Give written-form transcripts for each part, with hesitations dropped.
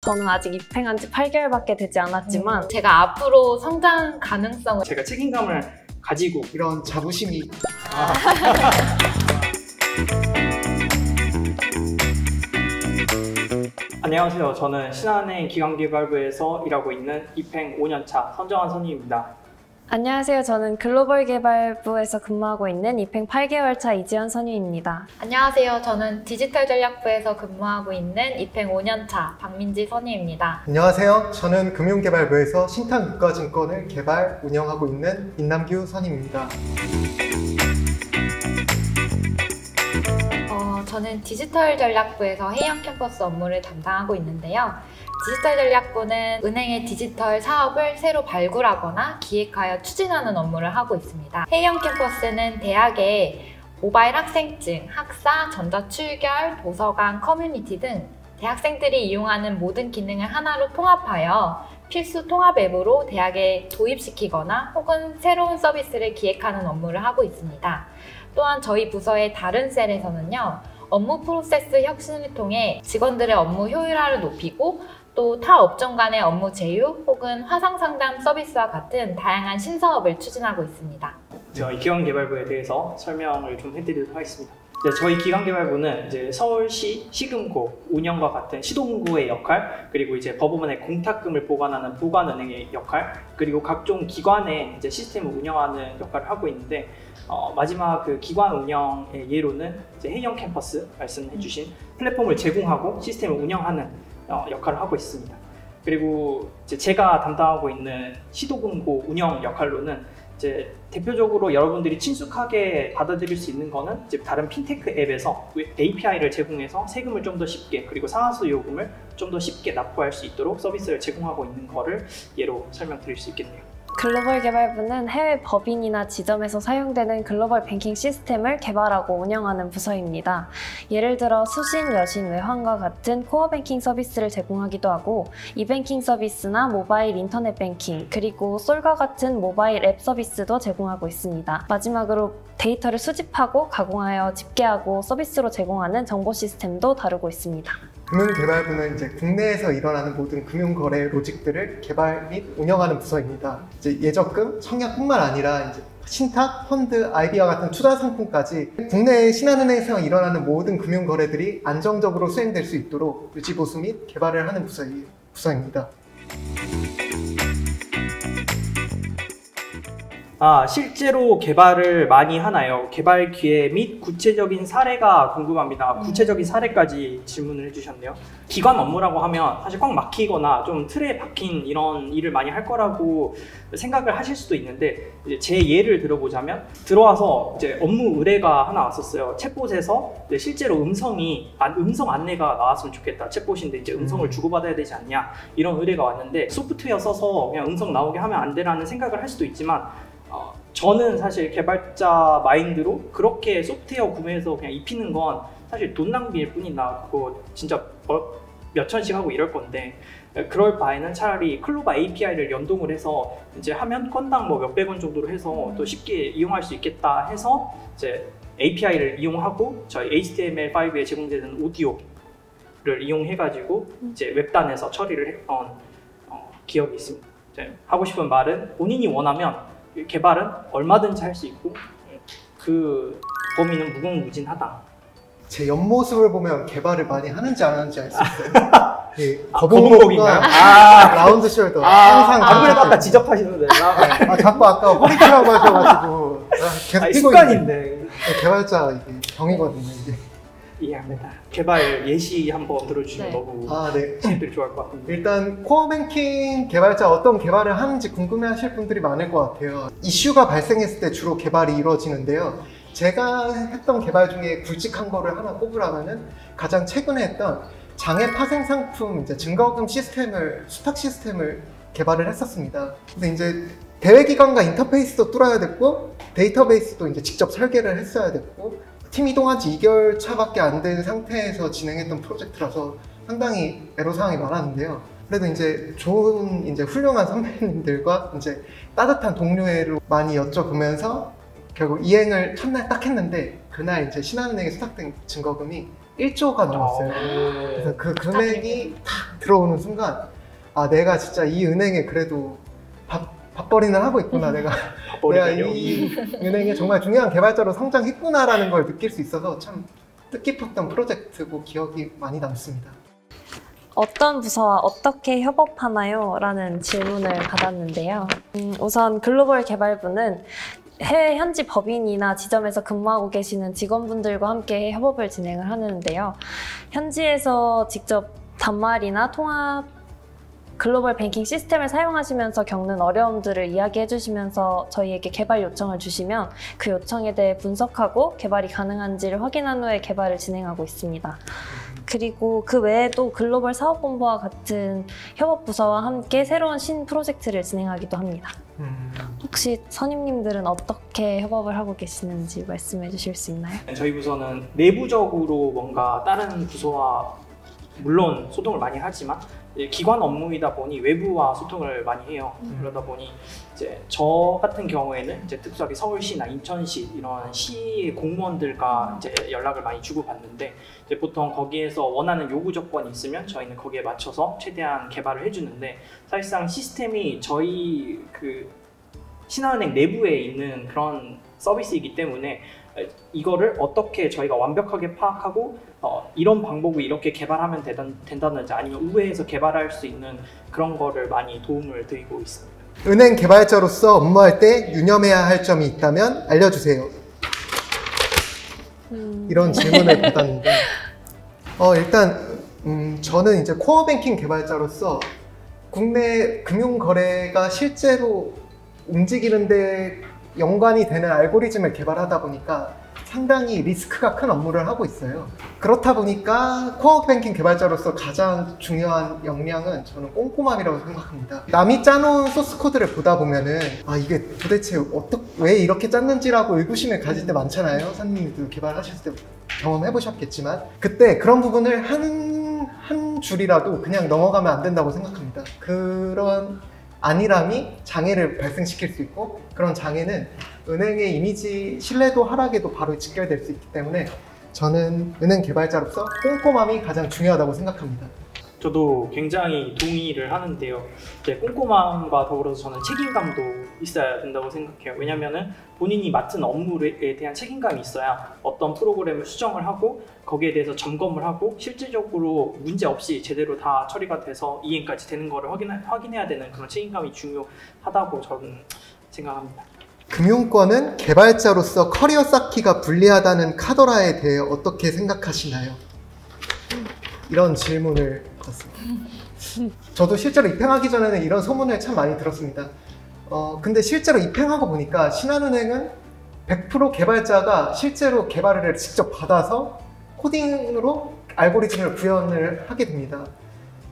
저는 아직 입행한 지 8개월밖에 되지 않았지만 제가 앞으로 성장 가능성을 제가 책임감을 가지고 이런 자부심이 안녕하세요. 저는 신한은행 기관개발부에서 일하고 있는 입행 5년차 선정환 선임입니다. 안녕하세요. 저는 글로벌개발부에서 근무하고 있는 입행 8개월차 이지연 선임입니다. 안녕하세요. 저는 디지털전략부에서 근무하고 있는 입행 5년차 박민지 선임입니다. 안녕하세요. 저는 금융개발부에서 신탄국가증권을 개발, 운영하고 있는 임남규 선임입니다. 저는 디지털전략부에서 해양 캠퍼스 업무를 담당하고 있는데요. 디지털전략부는 은행의 디지털 사업을 새로 발굴하거나 기획하여 추진하는 업무를 하고 있습니다. 해양 캠퍼스는 대학의 모바일 학생증, 학사, 전자출결, 도서관, 커뮤니티 등 대학생들이 이용하는 모든 기능을 하나로 통합하여 필수 통합 앱으로 대학에 도입시키거나 혹은 새로운 서비스를 기획하는 업무를 하고 있습니다. 또한 저희 부서의 다른 셀에서는요, 업무 프로세스 혁신을 통해 직원들의 업무 효율화를 높이고 또 타 업종 간의 업무 제휴 혹은 화상 상담 서비스와 같은 다양한 신사업을 추진하고 있습니다. 저희 기관개발부에 대해서 설명을 좀 해드리도록 하겠습니다. 저희 기관개발부는 이제 서울시 시금고 운영과 같은 시도금고의 역할, 그리고 이제 법원의 공탁금을 보관하는 보관은행의 역할, 그리고 각종 기관의 이제 시스템을 운영하는 역할을 하고 있는데, 마지막 그 기관 운영의 예로는 이제 해영 캠퍼스 말씀해주신 플랫폼을 제공하고 시스템을 운영하는 역할을 하고 있습니다. 그리고 이제 제가 담당하고 있는 시도금고 운영 역할로는 이제 대표적으로 여러분들이 친숙하게 받아들일 수 있는 거는 이제 다른 핀테크 앱에서 API를 제공해서 세금을 좀 더 쉽게, 그리고 상환수 요금을 좀 더 쉽게 납부할 수 있도록 서비스를 제공하고 있는 거를 예로 설명드릴 수 있겠네요. 글로벌개발부는 해외 법인이나 지점에서 사용되는 글로벌 뱅킹 시스템을 개발하고 운영하는 부서입니다. 예를 들어 수신, 여신, 외환과 같은 코어 뱅킹 서비스를 제공하기도 하고 이뱅킹 서비스나 모바일 인터넷 뱅킹, 그리고 솔과 같은 모바일 앱 서비스도 제공하고 있습니다. 마지막으로 데이터를 수집하고 가공하여 집계하고 서비스로 제공하는 정보 시스템도 다루고 있습니다. 금융개발부는 이제 국내에서 일어나는 모든 금융거래 로직들을 개발 및 운영하는 부서입니다. 이제 예적금, 청약뿐만 아니라 이제 신탁, 펀드, IB와 같은 투자 상품까지 국내 신한은행에서 일어나는 모든 금융거래들이 안정적으로 수행될 수 있도록 유지보수 및 개발을 하는 부서입니다. 실제로 개발을 많이 하나요? 개발 기회 및 구체적인 사례가 궁금합니다. 구체적인 사례까지 질문을 해주셨네요. 기관 업무라고 하면 사실 꽉 막히거나 좀 틀에 박힌 이런 일을 많이 할 거라고 생각을 하실 수도 있는데, 이제 제 예를 들어보자면, 들어와서 이제 업무 의뢰가 하나 왔었어요. 챗봇에서 실제로 음성 안내가 나왔으면 좋겠다. 챗봇인데 이제 음성을 주고받아야 되지 않냐, 이런 의뢰가 왔는데 소프트웨어 써서 그냥 음성 나오게 하면 안 되라는 생각을 할 수도 있지만, 저는 사실 개발자 마인드로 그렇게 소프트웨어 구매해서 그냥 입히는 건 사실 돈 낭비일 뿐이나 그거 진짜 몇 천씩 하고 이럴 건데, 그럴 바에는 차라리 클로바 API를 연동을 해서 이제 하면 건당 뭐 몇백 원 정도로 해서 또 쉽게 이용할 수 있겠다 해서 이제 API를 이용하고 저희 HTML5에 제공되는 오디오를 이용해가지고 이제 웹단에서 처리를 했던 기억이 있습니다. 하고 싶은 말은 본인이 원하면 개발은 얼마든지 할 수 있고 그 범위는 무궁무진하다. 제 옆모습을 보면 개발을 많이 하는지 안 하는지 알 수 있어요. 거북목인가요? 라운드 숄더. 항상 안 그래도 아까 지적하시는데 자꾸 아까 허리티라고 하셔가지고 계속 뛰고 습관인데. 개발자 이게 병이거든요, 이게. 이해합니다. 개발 예시 한번 들어주시면 너무 친구들이 좋아할 것 같은데. 일단 코어뱅킹 개발자 어떤 개발을 하는지 궁금해하실 분들이 많을 것 같아요. 이슈가 발생했을 때 주로 개발이 이루어지는데요. 제가 했던 개발 중에 굵직한 거를 하나 꼽으라면은 가장 최근에 했던 장애 파생 상품 이제 증거금 시스템을 수탁 시스템을 개발을 했었습니다. 근데 이제 대외기관과 인터페이스도 뚫어야 됐고 데이터베이스도 이제 직접 설계를 했어야 됐고 팀 이동한 지 2개월 차밖에 안 된 상태에서 진행했던 프로젝트라서 상당히 애로사항이 많았는데요. 그래도 이제 좋은 훌륭한 선배님들과 이제 따뜻한 동료애로 많이 여쭤보면서 결국 이행을 첫날 딱 했는데, 그날 이제 신한은행에 수탁된 증거금이 1조가 넘었어요. 그래서 그 금액이 탁 들어오는 순간 아 내가 진짜 이 은행에 그래도 밥벌이는 하고 있구나. 내가 이 은행에 정말 중요한 개발자로 성장했구나라는 걸 느낄 수 있어서 참 뜻깊었던 프로젝트고 기억이 많이 남습니다. 어떤 부서와 어떻게 협업하나요? 라는 질문을 받았는데요. 우선 글로벌 개발부는 해외 현지 법인이나 지점에서 근무하고 계시는 직원분들과 함께 협업을 진행을 하는데요. 현지에서 직접 단말이나 통합 글로벌 뱅킹 시스템을 사용하시면서 겪는 어려움들을 이야기해 주시면서 저희에게 개발 요청을 주시면 그 요청에 대해 분석하고 개발이 가능한지를 확인한 후에 개발을 진행하고 있습니다. 그리고 그 외에도 글로벌 사업본부와 같은 협업부서와 함께 새로운 신 프로젝트를 진행하기도 합니다. 혹시 선임님들은 어떻게 협업을 하고 계시는지 말씀해 주실 수 있나요? 저희 부서는 내부적으로 뭔가 다른 부서와 물론 소통을 많이 하지만 기관 업무이다 보니 외부와 소통을 많이 해요. 그러다 보니 이제 저 같은 경우에는 이제 특수하게 서울시나 인천시 이런 시 공무원들과 이제 연락을 많이 주고받는데 이제 보통 거기에서 원하는 요구 조건이 있으면 저희는 거기에 맞춰서 최대한 개발을 해주는데 사실상 시스템이 저희 그 신한은행 내부에 있는 그런 서비스이기 때문에 이거를 어떻게 저희가 완벽하게 파악하고 이런 방법을 이렇게 개발하면 된다든지 아니면 우회해서 개발할 수 있는 그런 거를 많이 도움을 드리고 있습니다. 은행 개발자로서 업무할 때 유념해야 할 점이 있다면 알려주세요. 이런 질문을 받았는데 일단 저는 이제 코어 뱅킹 개발자로서 국내 금융 거래가 실제로 움직이는데 연관이 되는 알고리즘을 개발하다 보니까 상당히 리스크가 큰 업무를 하고 있어요. 그렇다 보니까 코어 뱅킹 개발자로서 가장 중요한 역량은 저는 꼼꼼함이라고 생각합니다. 남이 짜놓은 소스 코드를 보다 보면은 이게 도대체 왜 이렇게 짰는지라고 의구심을 가질 때 많잖아요. 선생님도 개발하셨을 때 경험해 보셨겠지만 그때 그런 부분을 한 줄이라도 그냥 넘어가면 안 된다고 생각합니다. 그런 안일함이 장애를 발생시킬 수 있고 그런 장애는 은행의 이미지 신뢰도 하락에도 바로 직결될 수 있기 때문에 저는 은행 개발자로서 꼼꼼함이 가장 중요하다고 생각합니다. 저도 굉장히 동의를 하는데요. 이제 꼼꼼함과 더불어서 저는 책임감도 있어야 된다고 생각해요. 왜냐면은 본인이 맡은 업무에 대한 책임감이 있어야 어떤 프로그램을 수정을 하고 거기에 대해서 점검을 하고 실질적으로 문제 없이 제대로 다 처리가 돼서 이행까지 되는 거를 확인해야 되는 그런 책임감이 중요하다고 저는 생각합니다. 금융권은 개발자로서 커리어 쌓기가 불리하다는 카더라에 대해 어떻게 생각하시나요? 이런 질문을 받습니다. 저도 실제로 입행하기 전에는 이런 소문을 참 많이 들었습니다. 근데 실제로 입행하고 보니까 신한은행은 100% 개발자가 실제로 개발을 직접 받아서 코딩으로 알고리즘을 구현을 하게 됩니다.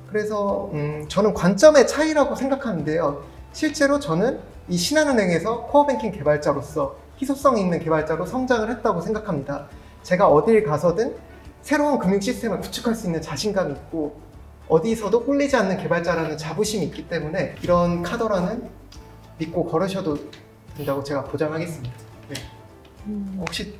그래서 저는 관점의 차이라고 생각하는데요. 실제로 저는 이 신한은행에서 코어뱅킹 개발자로서 희소성 있는 개발자로 성장을 했다고 생각합니다. 제가 어딜 가서든 새로운 금융 시스템을 구축할 수 있는 자신감이 있고 어디서도 꿀리지 않는 개발자라는 자부심이 있기 때문에 이런 카더라는 믿고 걸으셔도 된다고 제가 보장하겠습니다. 네. 혹시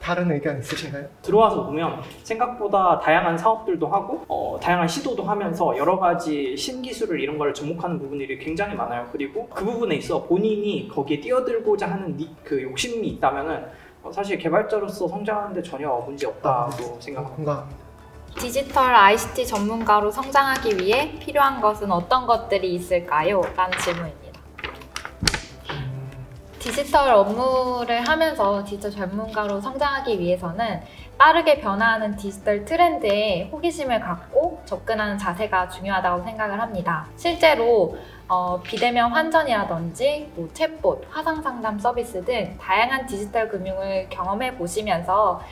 다른 의견 있으신가요? 들어와서 보면 생각보다 다양한 사업들도 하고 다양한 시도도 하면서 여러 가지 신기술을 이런 걸 접목하는 부분들이 굉장히 많아요. 그리고 그 부분에 있어 본인이 거기에 뛰어들고자 하는 그 욕심이 있다면은 사실 개발자로서 성장하는데 전혀 문제 없다고 생각합니다. 공감합니다. 디지털 ICT 전문가로 성장하기 위해 필요한 것은 어떤 것들이 있을까요? 라는 질문입니다. 디지털 업무를 하면서 디지털 전문가로 성장하기 위해서는 빠르게 변화하는 디지털 트렌드에 호기심을 갖고 접근하는 자세가 중요하다고 생각을 합니다. 실제로 비대면 환전이라든지 챗봇, 화상상담 서비스 등 다양한 디지털 금융을 경험해 보시면서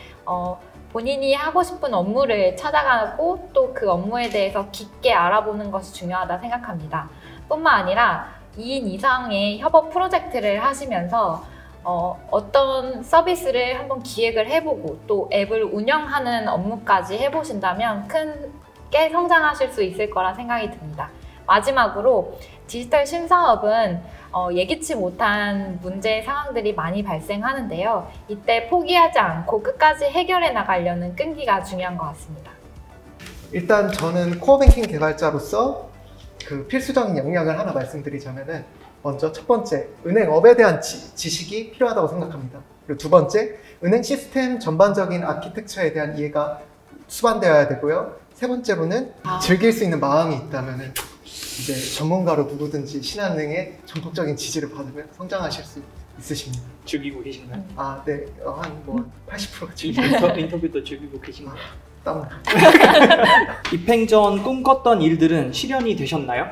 본인이 하고 싶은 업무를 찾아가고 또 그 업무에 대해서 깊게 알아보는 것이 중요하다 생각합니다. 뿐만 아니라 2인 이상의 협업 프로젝트를 하시면서 어떤 서비스를 한번 기획을 해보고 또 앱을 운영하는 업무까지 해보신다면 크게 성장하실 수 있을 거라 생각이 듭니다. 마지막으로 디지털 신사업은 예기치 못한 문제 상황들이 많이 발생하는데요. 이때 포기하지 않고 끝까지 해결해 나가려는 끈기가 중요한 것 같습니다. 일단 저는 코어뱅킹 개발자로서 그 필수적인 역량을 하나 말씀드리자면은 먼저 첫 번째, 은행업에 대한 지식이 필요하다고 생각합니다. 그리고 두 번째, 은행 시스템 전반적인 아키텍처에 대한 이해가 수반되어야 되고요. 세 번째로는 즐길 수 있는 마음이 있다면은 이제 전문가로 누구든지 신한은행의 전폭적인 지지를 받으면 성장하실 수 있으십니다. 즐기고 계신가요? 아, 네. 한 뭐 80%가 즐기고 인터뷰도 즐기고 계신가요? 땀. 입행 전 꿈꿨던 일들은 실현이 되셨나요?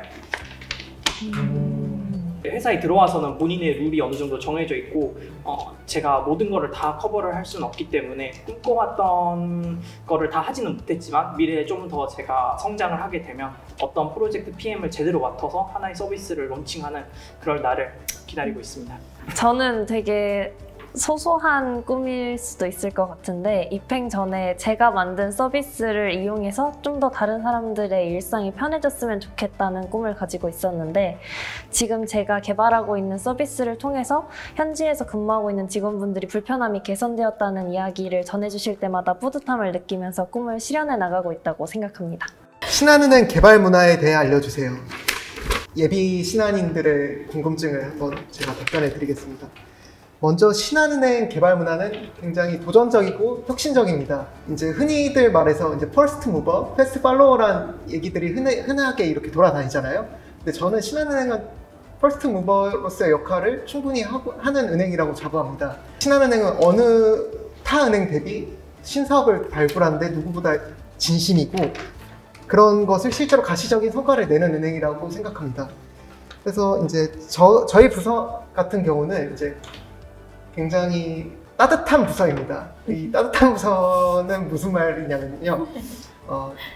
회사에 들어와서는 본인의 룰이 어느 정도 정해져 있고 제가 모든 거를 다 커버를 할 수는 없기 때문에 꿈꿔왔던 거를 다 하지는 못했지만 미래에 좀 더 제가 성장을 하게 되면 어떤 프로젝트 PM을 제대로 맡아서 하나의 서비스를 론칭하는 그럴 날을 기다리고 있습니다. 저는 되게 소소한 꿈일 수도 있을 것 같은데 입행 전에 제가 만든 서비스를 이용해서 좀 더 다른 사람들의 일상이 편해졌으면 좋겠다는 꿈을 가지고 있었는데 지금 제가 개발하고 있는 서비스를 통해서 현지에서 근무하고 있는 직원분들이 불편함이 개선되었다는 이야기를 전해주실 때마다 뿌듯함을 느끼면서 꿈을 실현해 나가고 있다고 생각합니다. 신한은행 개발 문화에 대해 알려주세요. 예비 신한인들의 궁금증을 한번 제가 답변해 드리겠습니다. 먼저 신한은행 개발 문화는 굉장히 도전적이고 혁신적입니다. 이제 흔히들 말해서 이제 퍼스트 무버, 패스트 팔로워란 얘기들이 흔하게 이렇게 돌아다니잖아요. 근데 저는 신한은행은 퍼스트 무버로서의 역할을 충분히 하는 은행이라고 자부합니다. 신한은행은 어느 타 은행 대비 신사업을 발굴하는데 누구보다 진심이고 그런 것을 실제로 가시적인 성과를 내는 은행이라고 생각합니다. 그래서 이제 저희 부서 같은 경우는 이제 굉장히 따뜻한 부서입니다. 이 따뜻한 부서는 무슨 말이냐면요.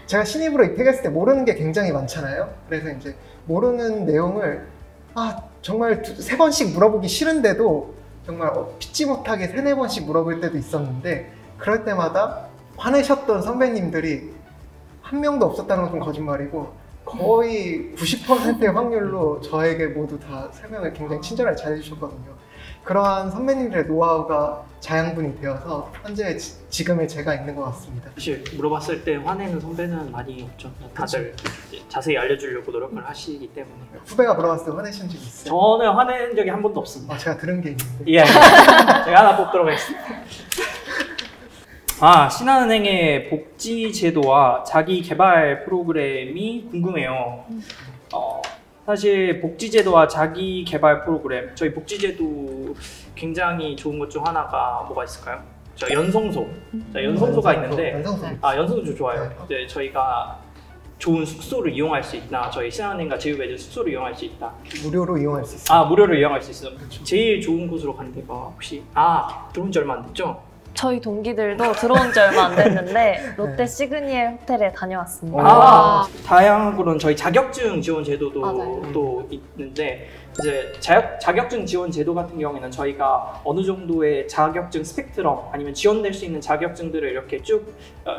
제가 신입으로 입학했을 때 모르는 게 굉장히 많잖아요. 그래서 이제 모르는 내용을 정말 세 번씩 물어보기 싫은데도 정말 피치 못하게 세네 번씩 물어볼 때도 있었는데 그럴 때마다 화내셨던 선배님들이 한 명도 없었다는 건 좀 거짓말이고 거의 90%의 확률로 저에게 모두 다 설명을 굉장히 친절하게 잘 해주셨거든요. 그러한 선배님들의 노하우가 자양분이 되어서 현재 지금의 제가 있는 것 같습니다. 사실 물어봤을 때 화내는 선배는 많이 없죠. 다들 자세히 알려주려고 노력을 하시기 때문에. 후배가 물어봤을 때 화내신 적 있어요? 저는 화낸 적이 한 번도 없습니다. 제가 들은 게 있는데. 예, 제가 하나 뽑도록 하겠습니다. 신한은행의 복지 제도와 자기 개발 프로그램이 궁금해요. 사실 복지제도와 자기 개발 프로그램, 저희 복지제도 굉장히 좋은 것 중 하나가 뭐가 있을까요? 연성소. 연성소가 있는데, 연성소 좋아요. 이제 저희가 좋은 숙소를 이용할 수 있다. 저희 신한은행과 제휴맺은 숙소를 이용할 수 있다. 무료로 이용할 수 있어요. 무료로 이용할 수 있어요. 제일 좋은 곳으로 가는 데가 혹시 들어온 지 얼마 안 됐죠? 저희 동기들도 들어온 지 얼마 안 됐는데 롯데 시그니엘 호텔에 다녀왔습니다. 다양하고는 저희 자격증 지원 제도도 맞아요. 또 있는데 이제 자격증 지원 제도 같은 경우에는 저희가 어느 정도의 자격증 스펙트럼 아니면 지원될 수 있는 자격증들을 이렇게 쭉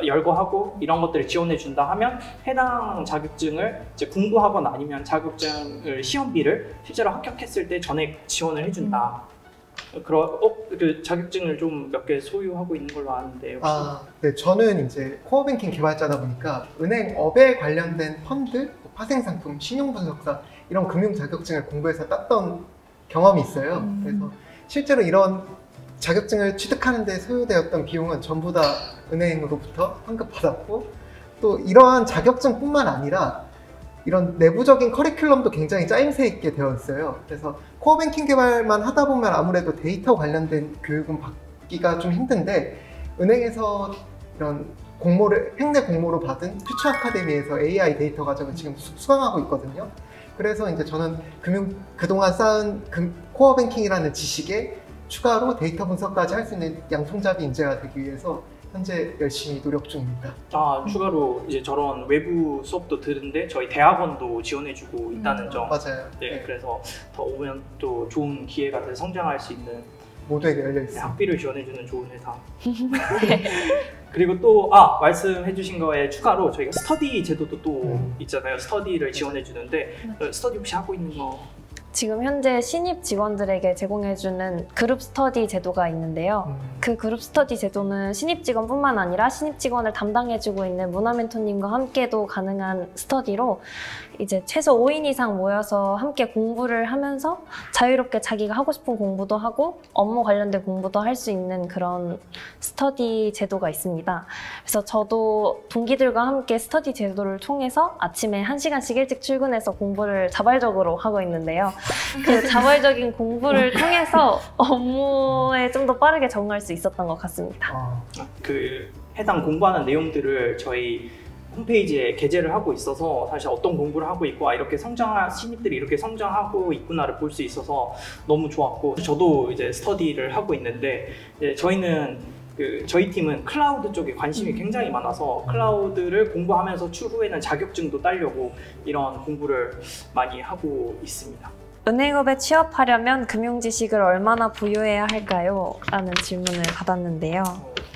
열거하고 이런 것들을 지원해 준다 하면 해당 자격증을 이제 공부하거나 아니면 자격증을 시험비를 실제로 합격했을 때 전액 지원을 해준다. 그 자격증을 좀 몇 개 소유하고 있는 걸로 아는데 혹시? 네, 저는 이제 코어뱅킹 개발자다 보니까 은행업에 관련된 펀드, 파생상품, 신용분석사 이런 금융 자격증을 공부해서 땄던 경험이 있어요. 그래서 실제로 이런 자격증을 취득하는 데 소요되었던 비용은 전부 다 은행으로부터 환급받았고 또 이러한 자격증뿐만 아니라 이런 내부적인 커리큘럼도 굉장히 짜임새 있게 되어 있어요. 그래서 코어뱅킹 개발만 하다 보면 아무래도 데이터 관련된 교육은 받기가 좀 힘든데 은행에서 이런 횡례 공모로 받은 퓨처 아카데미에서 AI 데이터 과정을 지금 수강하고 있거든요. 그래서 이제 저는 그동안 쌓은 코어뱅킹이라는 지식에 추가로 데이터 분석까지 할 수 있는 양손잡이 인재가 되기 위해서 현재 열심히 노력 중입니다. 추가로 이제 저런 외부 수업도 들은데 저희 대학원도 지원해주고 있다는 점. 맞아요. 네, 그래서 더 오면 또 좋은 기회가 돼서 성장할 수 있는 모두에게 열려 네, 있습니다. 학비를 지원해주는 좋은 회사. 그리고 또 말씀해주신 거에 추가로 저희가 스터디 제도도 또 있잖아요. 스터디를 지원해주는데 스터디 혹시 하고 있는 거? 지금 현재 신입 직원들에게 제공해주는 그룹 스터디 제도가 있는데요. 그 그룹 스터디 제도는 신입 직원뿐만 아니라 신입 직원을 담당해주고 있는 문화 멘토님과 함께도 가능한 스터디로 이제 최소 5인 이상 모여서 함께 공부를 하면서 자유롭게 자기가 하고 싶은 공부도 하고 업무 관련된 공부도 할 수 있는 그런 스터디 제도가 있습니다. 그래서 저도 동기들과 함께 스터디 제도를 통해서 아침에 1시간씩 일찍 출근해서 공부를 자발적으로 하고 있는데요. 그 자발적인 공부를 통해서 업무에 좀 더 빠르게 적응할 수 있었던 것 같습니다. 그 해당 공부하는 내용들을 저희 홈페이지에 게재를 하고 있어서 사실 어떤 공부를 하고 있고 이렇게 신입들이 이렇게 성장하고 있구나를 볼 수 있어서 너무 좋았고 저도 이제 스터디를 하고 있는데 저희는 저희 팀은 클라우드 쪽에 관심이 굉장히 많아서 클라우드를 공부하면서 추후에는 자격증도 따려고 이런 공부를 많이 하고 있습니다. 은행업에 취업하려면 금융 지식을 얼마나 보유해야 할까요? 라는 질문을 받았는데요.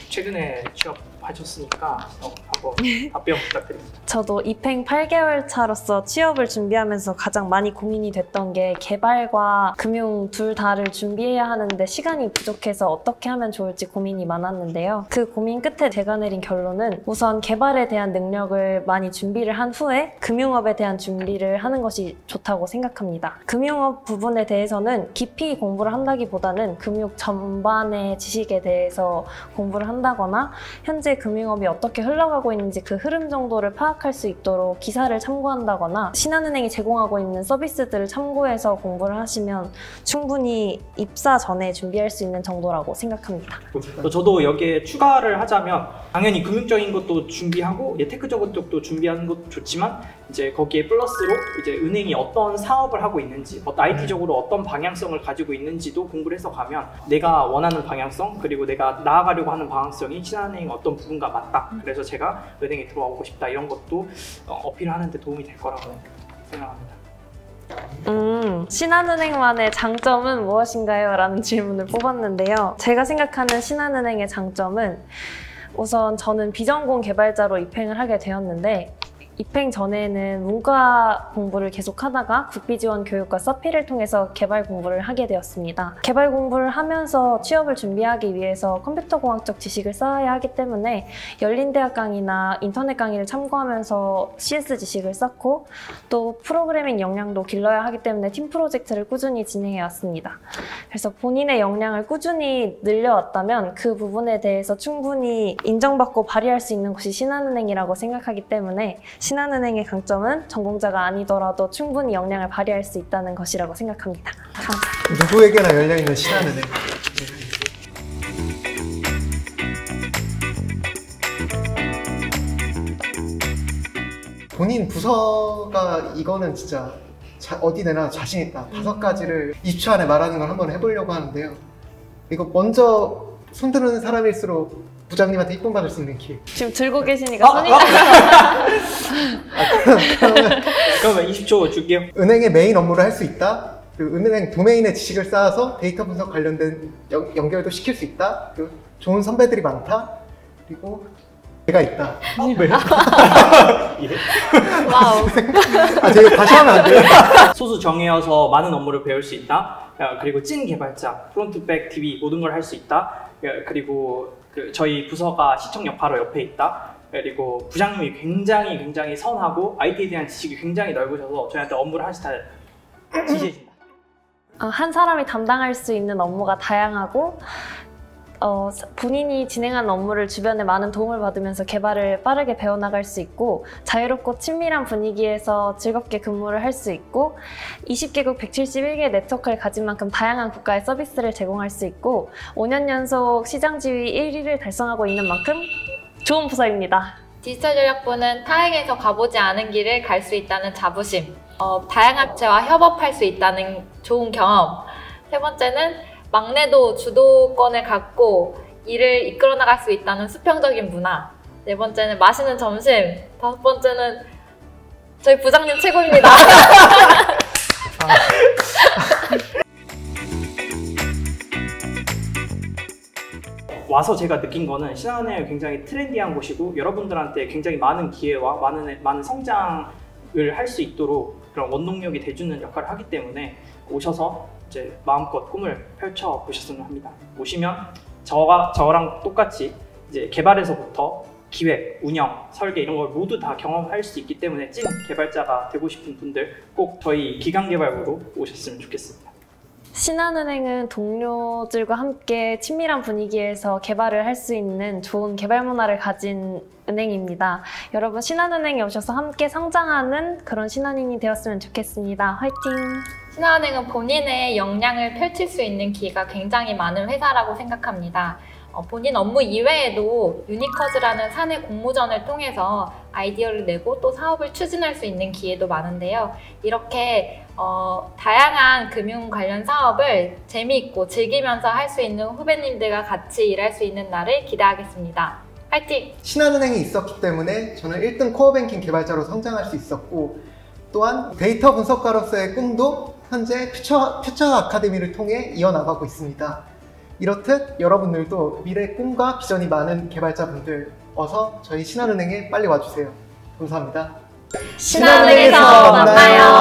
최근에 취업하셨으니까 한번 답변 부탁드립니다. 저도 입행 8개월 차로서 취업을 준비하면서 가장 많이 고민이 됐던 게 개발과 금융 둘 다를 준비해야 하는데 시간이 부족해서 어떻게 하면 좋을지 고민이 많았는데요. 그 고민 끝에 제가 내린 결론은 우선 개발에 대한 능력을 많이 준비를 한 후에 금융업에 대한 준비를 하는 것이 좋다고 생각합니다. 금융업 부분에 대해서는 깊이 공부를 한다기보다는 금융 전반의 지식에 대해서 공부를 한다거나 현재 금융업이 어떻게 흘러가고 있는지 그 흐름 정도를 파악할 수 있도록 기사를 참고한다거나 신한은행이 제공하고 있는 서비스들을 참고해서 공부를 하시면 충분히 입사 전에 준비할 수 있는 정도라고 생각합니다. 저도 여기에 추가를 하자면 당연히 금융적인 것도 준비하고 테크적인 쪽도 준비하는 것도 좋지만 이제 거기에 플러스로 이제 은행이 어떤 사업을 하고 있는지 IT적으로 어떤 방향성을 가지고 있는지도 공부를 해서 가면 내가 원하는 방향성 그리고 내가 나아가려고 하는 방향성이 신한은행 어떤 부분과 맞다. 그래서 제가 은행에 들어오고 싶다 이런 것도 어필하는 데 도움이 될 거라고 생각합니다. 신한은행만의 장점은 무엇인가요? 라는 질문을 뽑았는데요. 제가 생각하는 신한은행의 장점은 우선 저는 비전공 개발자로 입행을 하게 되었는데 입행 전에는 문과 공부를 계속 하다가 국비지원 교육과 서피를 통해서 개발 공부를 하게 되었습니다. 개발 공부를 하면서 취업을 준비하기 위해서 컴퓨터공학적 지식을 쌓아야 하기 때문에 열린대학 강의나 인터넷 강의를 참고하면서 CS 지식을 쌓고 또 프로그래밍 역량도 길러야 하기 때문에 팀 프로젝트를 꾸준히 진행해 왔습니다. 그래서 본인의 역량을 꾸준히 늘려왔다면 그 부분에 대해서 충분히 인정받고 발휘할 수 있는 곳이 신한은행이라고 생각하기 때문에 신한은행의 강점은 전공자가 아니더라도 충분히 역량을 발휘할 수 있다는 것이라고 생각합니다. 감사합니다. 누구에게나 열려있는 신한은행. 본인 부서가 이거는 진짜 어디 내나 자신 있다. 5가지를 20초 안에 말하는 걸 한번 해보려고 하는데요. 이거 먼저 손드는 사람일수록 부장님한테 이쁨 받을 수 있는 기회. 지금 들고 계시니까 손이 그러면 20초 줄게요. 은행의 메인 업무를 할 수 있다. 그리고 은행 도메인의 지식을 쌓아서 데이터 분석 관련된 연결도 시킬 수 있다. 그리고 좋은 선배들이 많다. 그리고 제가 있다. 왜요? 와우. 제가 다시 하면 안 돼요? 소수 정예여서 많은 업무를 배울 수 있다. 그리고 찐 개발자, 프론트, 백, DB 모든 걸 할 수 있다. 그리고 저희 부서가 시청역 바로 옆에 있다. 그리고 부장님이 굉장히 선하고 IT에 대한 지식이 굉장히 넓으셔서 저희한테 업무를 하실 때 지시해준다. 한 사람이 담당할 수 있는 업무가 다양하고 본인이 진행하는 업무를 주변에 많은 도움을 받으면서 개발을 빠르게 배워나갈 수 있고 자유롭고 친밀한 분위기에서 즐겁게 근무를 할 수 있고 20개국 171개의 네트워크를 가진 만큼 다양한 국가의 서비스를 제공할 수 있고 5년 연속 시장 지위 1위를 달성하고 있는 만큼 좋은 부서입니다. 디지털 전략부는 타행에서 가보지 않은 길을 갈 수 있다는 자부심, 다양한 업체와 협업할 수 있다는 좋은 경험, 세 번째는 막내도 주도권을 갖고 일을 이끌어 나갈 수 있다는 수평적인 문화, 네 번째는 맛있는 점심, 다섯 번째는 저희 부장님 최고입니다. 와서 제가 느낀 거는 신한은행이 굉장히 트렌디한 곳이고 여러분들한테 굉장히 많은 기회와 많은 성장을 할 수 있도록 그런 원동력이 돼주는 역할을 하기 때문에 오셔서 이제 마음껏 꿈을 펼쳐 보셨으면 합니다. 오시면 저랑 똑같이 이제 개발에서부터 기획, 운영, 설계 이런 걸 모두 다 경험할 수 있기 때문에 찐 개발자가 되고 싶은 분들 꼭 저희 기강개발부로 오셨으면 좋겠습니다. 신한은행은 동료들과 함께 친밀한 분위기에서 개발을 할 수 있는 좋은 개발 문화를 가진 은행입니다. 여러분 신한은행에 오셔서 함께 성장하는 그런 신한인이 되었으면 좋겠습니다. 화이팅! 신한은행은 본인의 역량을 펼칠 수 있는 기회가 굉장히 많은 회사라고 생각합니다. 본인 업무 이외에도 유니커즈라는 사내 공모전을 통해서 아이디어를 내고 또 사업을 추진할 수 있는 기회도 많은데요. 이렇게 다양한 금융 관련 사업을 재미있고 즐기면서 할 수 있는 후배님들과 같이 일할 수 있는 날을 기대하겠습니다. 파이팅! 신한은행이 있었기 때문에 저는 1등 코어뱅킹 개발자로 성장할 수 있었고 또한 데이터 분석가로서의 꿈도 현재 퓨처 아카데미를 통해 이어나가고 있습니다. 이렇듯 여러분들도 미래의 꿈과 비전이 많은 개발자분들 어서 저희 신한은행에 빨리 와주세요. 감사합니다. 신한은행에서 만나요.